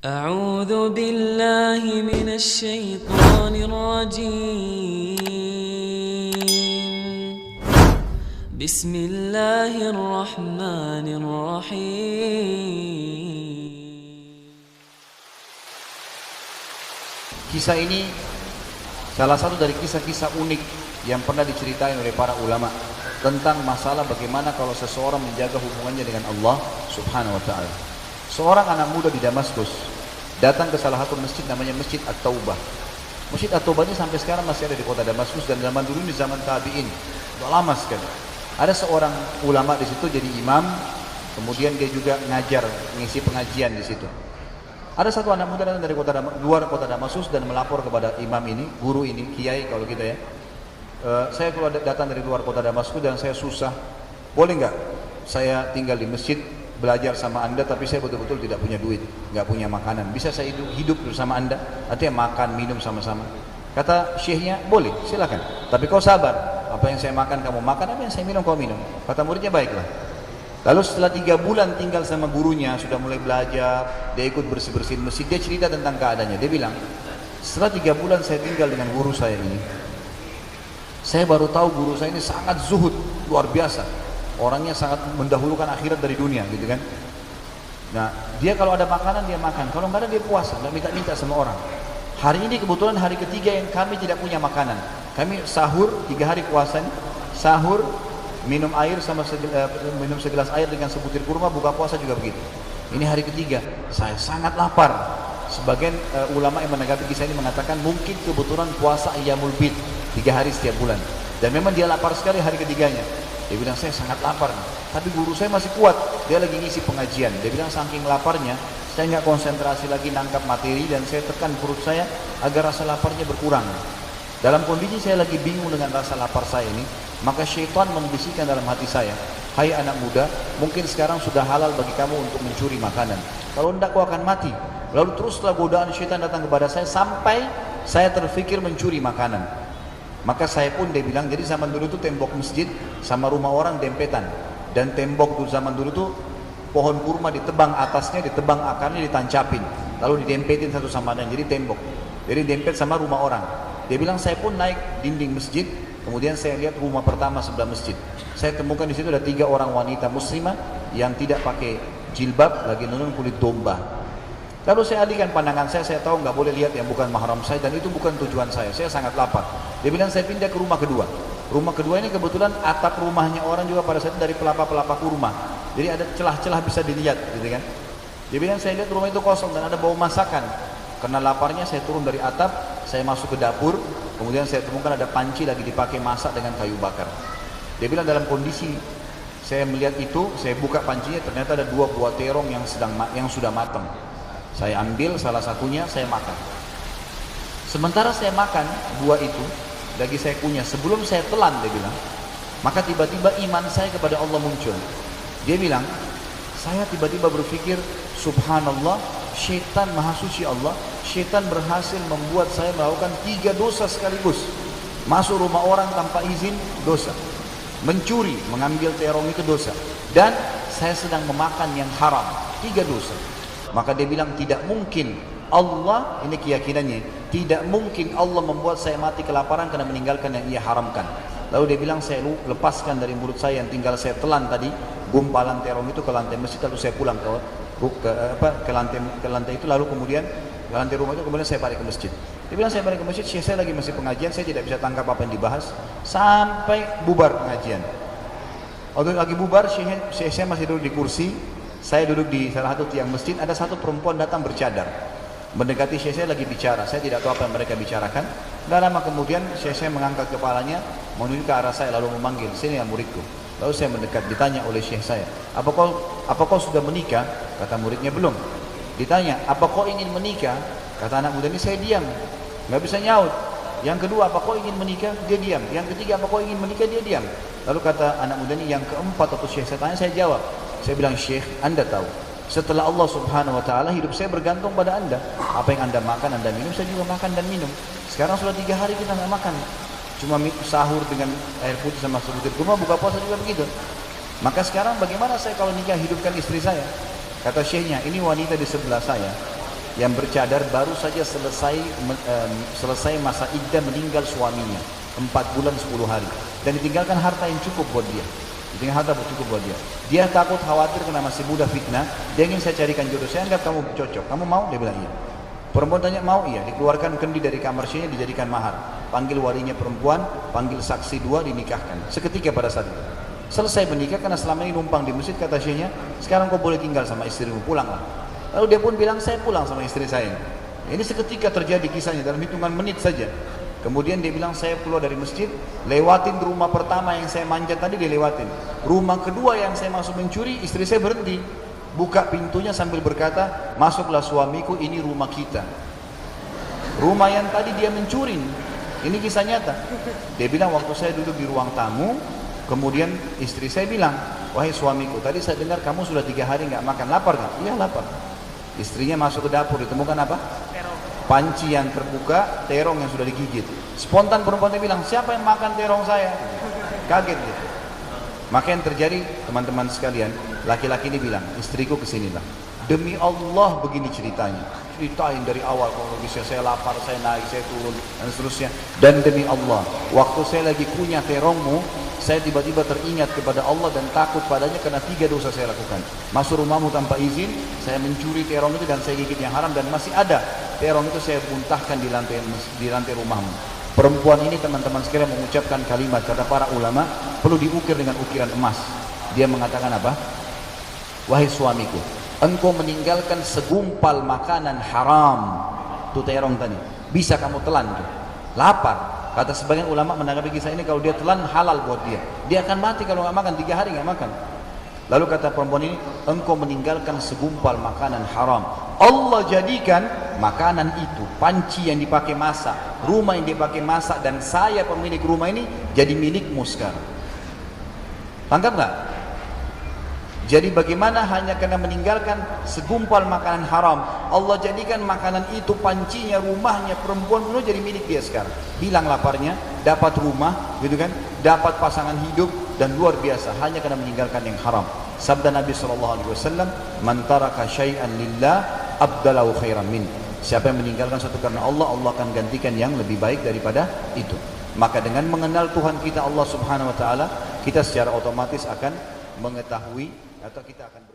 أعوذ بالله من الشيطان الرجيم بسم الله الرحمن الرحيم. Kisah ini salah satu dari kisah-kisah unik yang pernah diceritain oleh para ulama tentang masalah bagaimana kalau seseorang menjaga hubungannya dengan Allah Subhanahu wa taala. Seorang anak muda di Damaskus datang ke salah satu masjid namanya Masjid At-Taubah. Masjid At-Taubah ini sampai sekarang masih ada di kota Damaskus, dan zaman dulu di zaman tabi'in, sudah lama sekali. Ada seorang ulama di situ jadi imam, kemudian dia juga ngajar, ngisi pengajian di situ. Ada satu anak muda datang dari luar kota Damaskus dan melapor kepada imam ini, guru ini, kiai kalau kita ya. Saya datang dari luar kota Damaskus dan saya susah. Boleh nggak saya tinggal di masjid belajar sama anda, tapi saya betul-betul tidak punya duit, nggak punya makanan. Bisa saya hidup bersama anda? Artinya makan, minum sama-sama. Kata syekhnya, boleh, silakan. Tapi kau sabar. Apa yang saya makan kamu makan, apa yang saya minum kau minum. Kata muridnya, baiklah. Lalu setelah 3 bulan tinggal sama gurunya, sudah mulai belajar, dia ikut bersih-bersihin masjid, dia cerita tentang keadaannya. Dia bilang, setelah 3 bulan saya tinggal dengan guru saya ini, saya baru tahu guru saya ini sangat zuhud, luar biasa. Orangnya sangat mendahulukan akhirat dari dunia, gitu kan. Nah, dia kalau ada makanan dia makan, kalau nggak ada dia puasa, nggak minta-minta sama orang. Hari ini kebetulan hari ketiga yang kami tidak punya makanan. Kami sahur 3 hari puasa, sahur minum air sama minum segelas air dengan sebutir kurma, buka puasa juga begitu. Ini hari ketiga, saya sangat lapar. Sebagian ulama yang menanggapi kisah ini mengatakan mungkin kebetulan puasa Ayyamul Bid 3 hari setiap bulan, dan memang dia lapar sekali hari ketiganya. Dia bilang, saya sangat lapar nih. Tapi guru saya masih kuat, dia lagi ngisi pengajian. Dia bilang saking laparnya, saya nggak konsentrasi lagi nangkap materi, dan saya tekan perut saya agar rasa laparnya berkurang. Dalam kondisi saya lagi bingung dengan rasa lapar saya ini, maka syaitan membisikkan dalam hati saya, hai anak muda, mungkin sekarang sudah halal bagi kamu untuk mencuri makanan. Kalau tidak kau akan mati. Lalu teruslah godaan syaitan datang kepada saya sampai saya terfikir mencuri makanan. Maka saya pun, dia bilang, jadi zaman dulu itu tembok masjid sama rumah orang dempetan, dan tembok tuh zaman dulu tuh pohon kurma ditebang atasnya, ditebang akarnya, ditancapin, lalu didempetin satu sama lain, jadi tembok, jadi dempet sama rumah orang. Dia bilang, saya pun naik dinding masjid, kemudian saya lihat rumah pertama sebelah masjid. Saya temukan di situ ada 3 orang wanita muslimah yang tidak pakai jilbab, lagi nunun kulit domba. Lalu saya alihkan pandangan saya tahu nggak boleh lihat yang bukan mahram saya, dan itu bukan tujuan saya sangat lapar. Dia bilang, saya pindah ke rumah kedua. Rumah kedua ini kebetulan atap rumahnya orang juga pada saat itu dari pelapa-pelapa kurma, jadi ada celah-celah bisa dilihat, gitu kan. Dia bilang, saya lihat rumah itu kosong dan ada bau masakan. Karena laparnya saya turun dari atap, saya masuk ke dapur, kemudian saya temukan ada panci lagi dipakai masak dengan kayu bakar. Dia bilang, dalam kondisi saya melihat itu, saya buka pancinya, ternyata ada 2 buah terong yang sudah matang. Saya ambil salah satunya, saya makan. Sementara saya makan buah itu, lagi saya kunyah, sebelum saya telan, dia bilang, maka tiba-tiba iman saya kepada Allah muncul. Dia bilang, saya tiba-tiba berpikir, subhanallah, syaitan maha suci Allah, syaitan berhasil membuat saya melakukan 3 dosa sekaligus. Masuk rumah orang tanpa izin, dosa. Mencuri, mengambil terong itu dosa. Dan saya sedang memakan yang haram, 3 dosa. Maka dia bilang, tidak mungkin Allah, ini keyakinannya, tidak mungkin Allah membuat saya mati kelaparan karena meninggalkan yang ia haramkan. Lalu dia bilang, saya lepaskan dari mulut saya yang tinggal saya telan tadi, gumpalan terong itu ke lantai masjid, lalu saya pulang ke lantai itu, lalu kemudian ke lantai rumah itu, kemudian saya balik ke masjid. Dia bilang, saya balik ke masjid, saya lagi masih pengajian, saya tidak bisa tangkap apa yang dibahas, sampai bubar pengajian. Waktu lagi bubar, saya masih duduk di kursi, saya duduk di salah satu tiang masjid, ada satu perempuan datang bercadar, mendekati saya lagi bicara, saya tidak tahu apa yang mereka bicarakan. Tidak lama kemudian saya mengangkat kepalanya, menuju ke arah saya, lalu memanggil, sini ya muridku. Lalu saya mendekat, ditanya oleh syekh saya, apa kau sudah menikah? Kata muridnya, belum. Ditanya, apa kau ingin menikah? Kata anak muda ini, saya diam, nggak bisa nyaut. Yang kedua, apa kau ingin menikah? Dia diam. Yang ketiga, apa kau ingin menikah? Dia diam. Lalu kata anak muda ini, yang keempat atau syekh saya tanya, saya jawab. Saya bilang, syekh, anda tahu, setelah Allah Subhanahu wa taala, hidup saya bergantung pada anda. Apa yang anda makan, anda minum, saya juga makan dan minum. Sekarang sudah 3 hari kita nggak makan, cuma sahur dengan air putih sama sebutir kurma, buka puasa juga begitu. Maka sekarang bagaimana saya kalau nikah, hidupkan istri saya? Kata syekhnya, ini wanita di sebelah saya, yang bercadar baru saja selesai masa iddah meninggal suaminya 4 bulan 10 hari dan ditinggalkan harta yang cukup buat dia. Ditinggalkan harta cukup buat dia. Dia takut khawatir karena masih muda fitnah. Dia ingin saya carikan jodoh. Saya anggap kamu cocok. Kamu mau? Dia bilang iya. Perempuan tanya mau? Iya. Dikeluarkan kendi dari kamar syekhnya dijadikan mahar. Panggil walinya perempuan, panggil saksi 2 dinikahkan. Seketika pada saat itu. Selesai menikah karena selama ini numpang di masjid kata syekhnya, sekarang kau boleh tinggal sama istrimu, pulanglah. Lalu dia pun bilang saya pulang sama istri saya. Ini seketika terjadi kisahnya dalam hitungan menit saja. Kemudian dia bilang saya keluar dari masjid, lewatin rumah pertama yang saya manjat tadi dilewatin. Rumah kedua yang saya masuk mencuri, istri saya berhenti. Buka pintunya sambil berkata, masuklah suamiku, ini rumah kita. Rumah yang tadi dia mencuri, ini kisah nyata. Dia bilang waktu saya duduk di ruang tamu, kemudian istri saya bilang, wahai suamiku, tadi saya dengar kamu sudah 3 hari nggak makan, lapar nggak? Iya lapar. Istrinya masuk ke dapur, ditemukan apa? Panci yang terbuka, terong yang sudah digigit. Spontan perempuan dia bilang, siapa yang makan terong saya? Kaget gitu. Maka yang terjadi, teman-teman sekalian, laki-laki ini bilang, istriku kesinilah. Demi Allah begini ceritanya. Ceritain dari awal, kalau saya lapar, saya naik, saya turun, dan seterusnya. Dan demi Allah, waktu saya lagi punya terongmu, saya tiba-tiba teringat kepada Allah dan takut padanya karena 3 dosa saya lakukan. Masuk rumahmu tanpa izin, saya mencuri terong itu dan saya gigit yang haram dan masih ada terong itu saya muntahkan di lantai rumahmu. Perempuan ini teman-teman sekalian mengucapkan kalimat kata para ulama perlu diukir dengan ukiran emas. Dia mengatakan apa? Wahai suamiku, engkau meninggalkan segumpal makanan haram, itu terong tadi, bisa kamu telan tuh. Lapar. Kata sebagian ulama menanggapi kisah ini, kalau dia telan halal buat dia. Dia akan mati kalau nggak makan, 3 hari nggak makan. Lalu kata perempuan ini, engkau meninggalkan segumpal makanan haram. Allah jadikan makanan itu, panci yang dipakai masak, rumah yang dipakai masak, dan saya pemilik rumah ini jadi milikmu sekarang. Tangkap nggak? Jadi bagaimana hanya karena meninggalkan segumpal makanan haram, Allah jadikan makanan itu, pancinya, rumahnya, perempuan pun jadi milik dia sekarang. Hilang laparnya, dapat rumah, gitu kan? Dapat pasangan hidup dan luar biasa hanya karena meninggalkan yang haram. Sabda Nabi SAW, "Man taraka syai'an lillah abdalahu khairan min." Siapa yang meninggalkan sesuatu karena Allah, Allah akan gantikan yang lebih baik daripada itu. Maka dengan mengenal Tuhan kita Allah Subhanahu wa taala, kita secara otomatis akan mengetahui atau kita akan